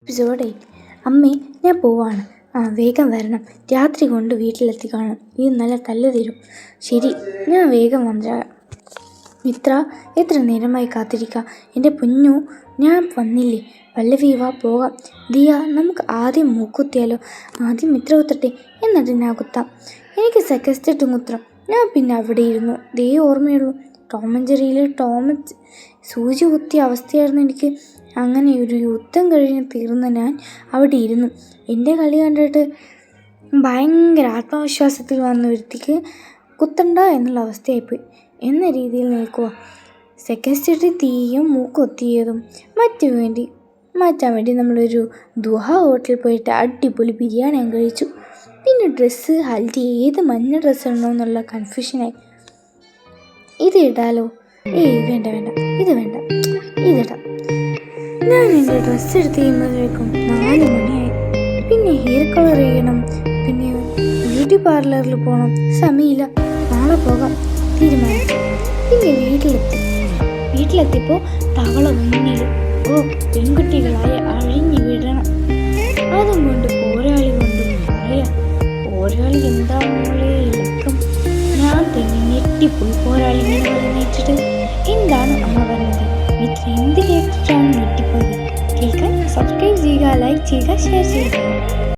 Episode 8. അമ്മേ, ഞാൻ പോവാണ്. വേഗം വരണം. രാത്രി കൊണ്ട് വീട്ടിലെത്തി കാണും. ഇത് നല്ല തല്ല് തരും. ശരി, ഞാൻ വേഗം വന്നേരാം. മിത്ര, എത്ര നേരമായി കാത്തിരിക്കുക. എൻ്റെ പൊന്നു, ഞാൻ വന്നില്ലേ. പല്ലവി, വാ പോകാം. ദിയ, നമുക്ക് ആദ്യം മൂക്കുത്തിയാലോ? ആദ്യം മിത്ര കുത്തട്ടെ, എന്നിട്ട് ഞാൻ കുത്താം. എനിക്ക് സെക്കൻഡ് കുത്തണം. ഞാൻ പിന്നെ അവിടെ ഇരുന്നു. ദേ ഓർമ്മയുള്ളൂ, ടോം ആൻഡ് ജെറിയിൽ സൂചി കുത്തിയ അവസ്ഥയായിരുന്നു എനിക്ക്. അങ്ങനെ ഒരു യുദ്ധം കഴിഞ്ഞ് തീർന്ന ഞാൻ അവിടെ ഇരുന്നു. എൻ്റെ കളി കണ്ടിട്ട് ഭയങ്കര ആത്മവിശ്വാസത്തിൽ വന്ന വ്യക്തിക്ക് കുത്തണ്ട എന്നുള്ള അവസ്ഥയായിപ്പോയി എന്ന രീതിയിൽ നിൽക്കുക. സെക്കൻഡ് തീയും മൂക്കൊത്തിയതും മാറ്റാൻ വേണ്ടി നമ്മളൊരു ദുഹ ഹോട്ടലിൽ പോയിട്ട് അടിപൊളി ബിരിയാണി ഞാൻ കഴിച്ചു. പിന്നെ ഡ്രസ്സ്, ഹൽദി, ഏത് മഞ്ഞ ഡ്രസ്സ് ഇടണോ എന്നുള്ള കൺഫ്യൂഷനായി. ഇത് ഇടാലോ? വേണ്ട, ഇതിടാം. ഞാൻ എൻ്റെ ഡ്രസ്സ് എടുത്ത് കഴിയുമ്പോഴേക്കും 4 മണിയായി. പിന്നെ ഹെയർ കളർ ചെയ്യണം, പിന്നെ ബ്യൂട്ടി പാർലറിൽ പോകണം. സമയമില്ല, നാളെ പോകാം തീരുമാനിച്ചു. പിന്നെ വീട്ടിലെത്തിയപ്പോൾ തവള മുന്നിൽ. പെൺകുട്ടികളായ അഴിഞ്ഞു വിടണം. അതും കൊണ്ട് പോരാളി പറയാം. പോരാളി എന്താ മോളെ ഇളക്കം? ഞാൻ തന്നെ ഞെട്ടിപ്പോയി. പോരാളി ഇങ്ങനെ പറഞ്ഞിട്ട് എന്താണ് അമ്മ പറഞ്ഞത്? മിത്ര എന്ത് കേട്ടിട്ടാണ് ഞെട്ടിപ്പോയത്? കേൾക്കാൻ സബ്സ്ക്രൈബ് ചെയ്യുക, ലൈക്ക് ചെയ്യുക, ഷെയർ ചെയ്യുക.